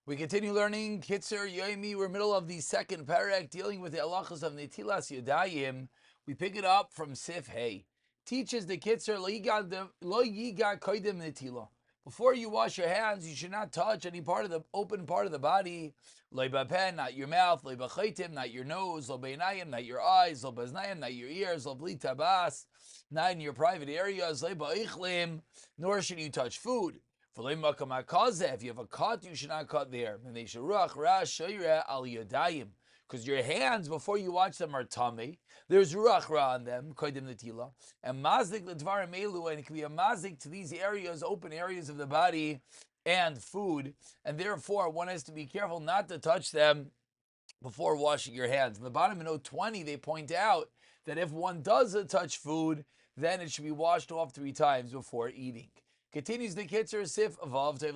We continue learning Kitzur Yomi. We're middle of the second parak dealing with the halachas of Netilas Yadaim. We pick it up from Sif Hey. Teaches the Kitzur lo yiga koidem netila. Before you wash your hands, you should not touch any part of the open part of the body. Lo bapen, not your mouth. Lo bachaitim, not your nose. Lo beinayim, not your eyes. Lo baznayim, not your ears. Lo bli tabas, not in your private areas. Lo baichlim, nor should you touch food. If you have a cut, you should not cut there. Because your hands, before you watch them, are tummy. There's ruach ra on them, koidim netila. And mazik ledvarim elu, and it can be a mazik to these areas, open areas of the body, and food. And therefore, one has to be careful not to touch them before washing your hands. In the bottom of note 20, they point out that if one does touch food, then it should be washed off 3 times before eating. Continues the Kitzur Sif evolved. It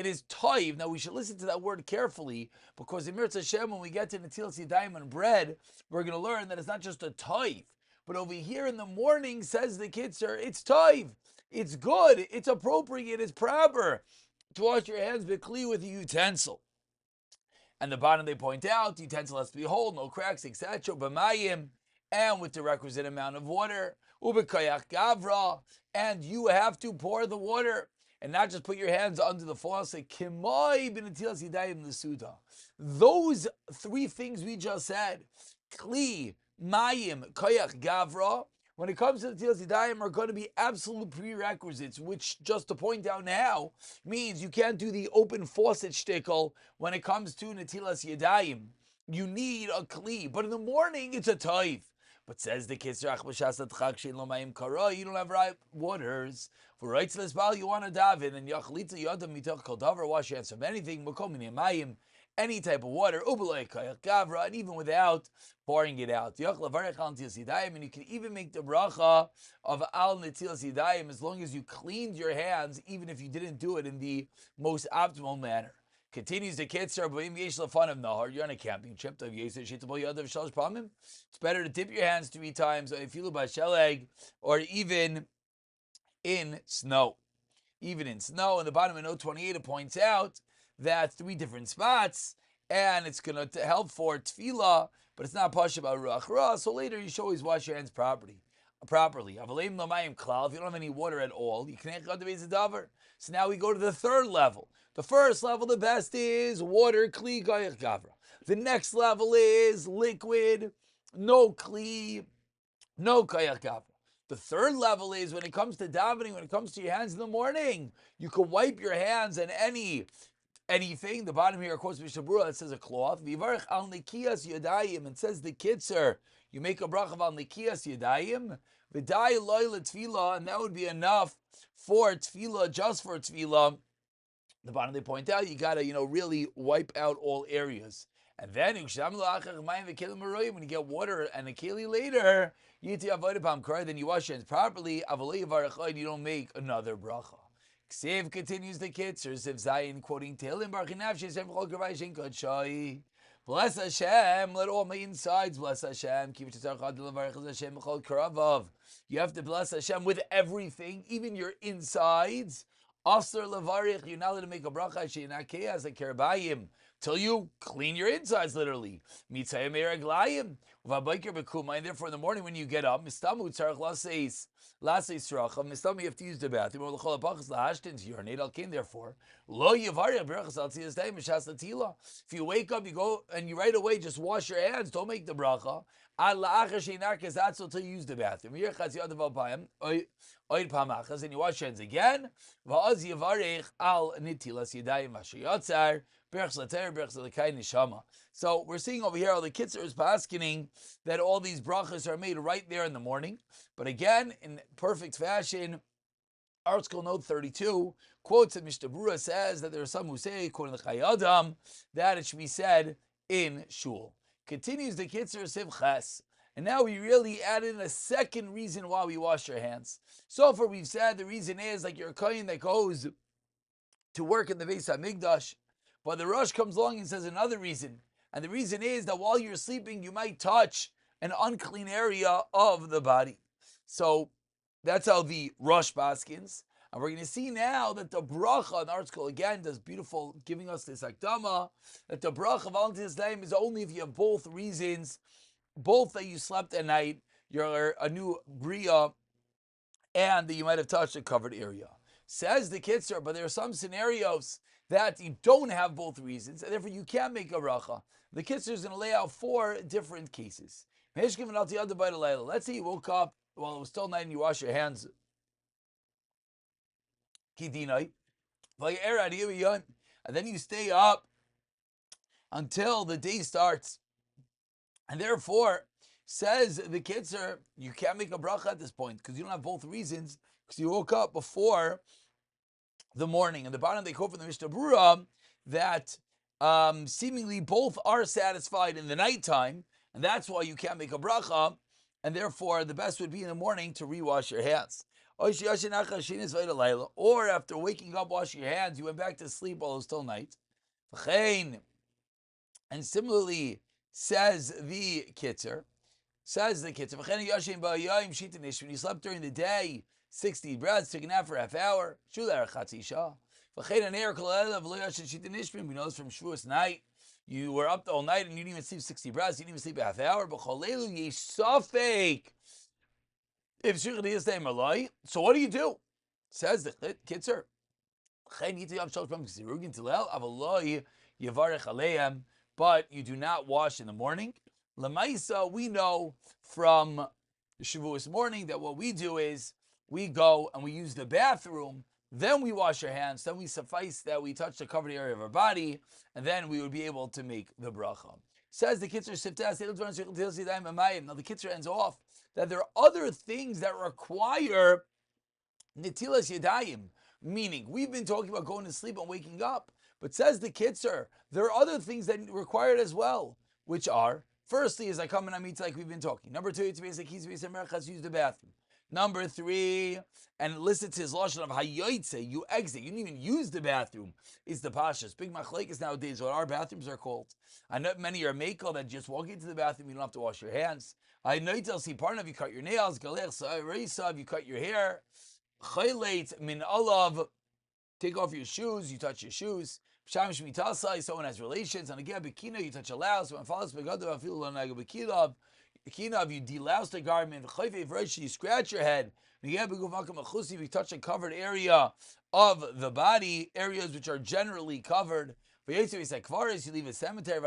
is toiv. Now we should listen to that word carefully because in Mirz Hashem, when we get to Netilas Yadaim and bread, we're going to learn that it's not just a toiv. But over here in the morning, says the Kitzur, it's toiv. It's good. It's appropriate. It's proper to wash your hands bikli with a utensil. And the bottom they point out, the utensil has to be whole, no cracks, etc. B'mayim, and with the requisite amount of water. Ubekayach gavra, and you have to pour the water and not just put your hands under the faucet. Kimoi b'netilas yadayim l'suda. Those 3 things we just said, kli, mayim, kayach gavra, when it comes to the Netilas Yadayim, are going to be absolute prerequisites, which, just to point out now, means you can't do the open faucet shtickle when it comes to Netilas Yadayim. You need a kli, but in the morning it's a toiv. But says the Kitzur, you don't have right waters. For right to this bal, you want to daven, and yachlita yadam mitach kol davar, wash your hands from anything, any type of water, and even without pouring it out. And you can even make the bracha of al netilas yadayim as long as you cleaned your hands, even if you didn't do it in the most optimal manner. Continues the Kitzur, you're on a camping trip. It's better to dip your hands 3 times, or even in snow. Even in snow. In the bottom of note 28, it points out that 3 different spots, and it's going to help for tefillah, but it's not pasha about ruach ra, so later you should always wash your hands properly. If you don't have any water at all, you can't go to the davar. So now we go to the 3rd level. The first level, the best is water, kli, gayach, gavra. The next level is liquid, no kli, no kayach, gavra. The 3rd level is when it comes to davening, when it comes to your hands in the morning, you can wipe your hands and anything. The bottom here, of course, Mishabura, it says a cloth. Vivarech al nikiyas yadayim, and says the Kitzur, you make a bracha al nikiyas yadayim, v'day loy tefillah, and that would be enough for tefillah, just for tefillah. The bottom they point out, you gotta, really wipe out all areas. And then when you get water and a keli later, then you wash your hands properly. You don't make another bracha. Ksiv continues the Kitzur, Siv Zayin, quoting Tehillim, bless Hashem, let all my insides bless Hashem. You have to bless Hashem with everything, even your insides. Asr levarich, you're not allowed to make a bracha she'inakeh as a kerbayim till you clean your insides, literally. Mitzayim eraglayim uvabayker bekuma, and therefore in the morning when you get up, mistamu tzarich laseis sracha, mistamu you have to use the bathroom. Or l'chol hapachas lahashtin to urinate. Al kain therefore lo yivarich berachas al tziyas day mishas latila. If you wake up, you go and you right away just wash your hands. Don't make the bracha. Al la'achar she'inakeh, that's until you use the bathroom. Yirchatz yadav al payim oid pamachas, and you wash your hands again. Va'az yivarich al netilas yadayim mashayatzar. So we're seeing over here how the Kitzur is paskening that all these brachas are made right there in the morning. But again, in perfect fashion, article note 32 quotes that Mishnah Berurah says that there are some who say, according to Chayadam, that it should be said in shul. Continues the Kitzur Sivches. And now we really add in a 2nd reason why we wash our hands. So far we've said the reason is like you're a kohen that goes to work in the Beis HaMikdash. But the Rosh comes along and says another reason. And the reason is that while you're sleeping, you might touch an unclean area of the body. So that's how the Rosh paskins. And we're going to see now that the bracha, the article again does beautiful, giving us this akdama, that the bracha of Netilas Yadaim is only if you have both reasons, both that you slept at night, you're a new bria, and that you might have touched a covered area. Says the Kitzur, but there are some scenarios that you don't have both reasons, and therefore you can't make a bracha. The Kitzur is going to lay out 4 different cases. Let's say you woke up while it was still night and you wash your hands. And then you stay up until the day starts. And therefore, says the Kitzur, you can't make a bracha at this point because you don't have both reasons, because you woke up before the morning. And the bottom they quote from the Mishnah Berurah that seemingly both are satisfied in the nighttime, and that's why you can't make a bracha, and therefore the best would be in the morning to rewash your hands. Or after waking up, washing your hands, you went back to sleep while it was still night. And similarly, says the Kitzur, when you slept during the day, 60 breaths, took a nap for half hour. We know this from Shavuos night. You were up all night and you didn't even sleep 60 breaths, you didn't even sleep a half hour. So what do you do? Says the Kitzur. But you do not wash in the morning. Lamaisa, we know from Shavuos morning that what we do is we go and we use the bathroom, then we wash our hands, then we suffice that we touch the covered area of our body, and then we would be able to make the bracha. Says the Kitzur, now the Kitzur ends off that there are other things that require Netilas Yadaim, meaning we've been talking about going to sleep and waking up, but says the Kitzur, there are other things that require it as well, which are, firstly, as I come and I meet like we've been talking. Number 2, it's use the bathroom. Number 3, and listen to his lashon of hayoytze, you exit, you didn't even use the bathroom, is the pashas. Big machlekes nowadays, what our bathrooms are called. I know many are mekel that just walk into the bathroom, you don't have to wash your hands. I know you'll see part of you cut your nails, galech sa'irasav, you cut your hair, chayleit min olav, take off your shoes, you touch your shoes. Someone has relations, and again, bikina, you touch a louse. When follows begadav, feel bikina, you delouse the garment. You scratch your head. You touch a covered area of the body, areas which are generally covered. You leave a cemetery.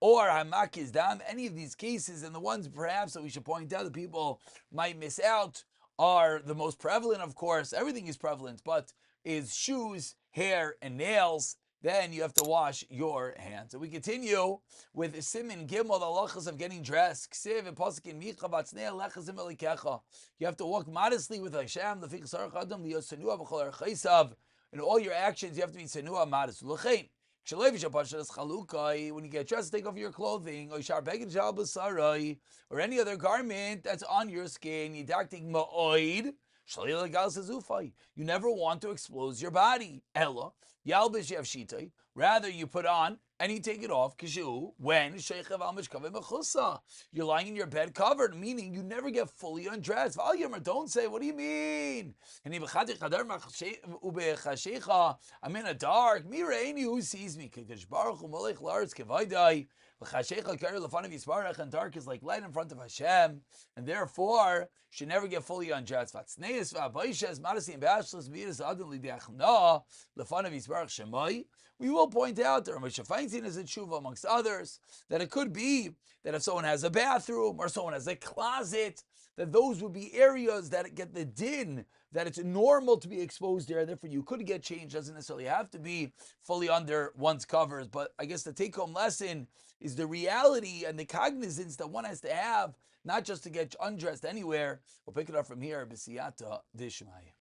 Or hamakiz dam. Any of these cases, and the ones perhaps that we should point out that people might miss out, are the most prevalent, of course. Everything is prevalent, but is shoes, hair, and nails. Then you have to wash your hands. So we continue with Simin Gimel, the halachas of getting dressed. You have to walk modestly with Hashem. In all your actions, you have to be senua, modest. When you get dressed, take off your clothing, or any other garment that's on your skin. You never want to expose your body. Ella, yalbish yavshitay. Rather, you put on and you take it off. When you're lying in your bed covered, meaning you never get fully undressed. Don't say, what do you mean? I'm in a dark. Who sees me? And dark is like light in front of Hashem, and therefore should never get fully undressed. We will point out, or Moshe Feinstein is a tshuva amongst others, that it could be that if someone has a bathroom or someone has a closet, that those would be areas that get the din, that it's normal to be exposed there, therefore you could get changed, doesn't necessarily have to be fully under one's covers. But I guess the take-home lesson is the reality and the cognizance that one has to have, not just to get undressed anywhere. We'll pick it up from here, B'siyata Dishmaya.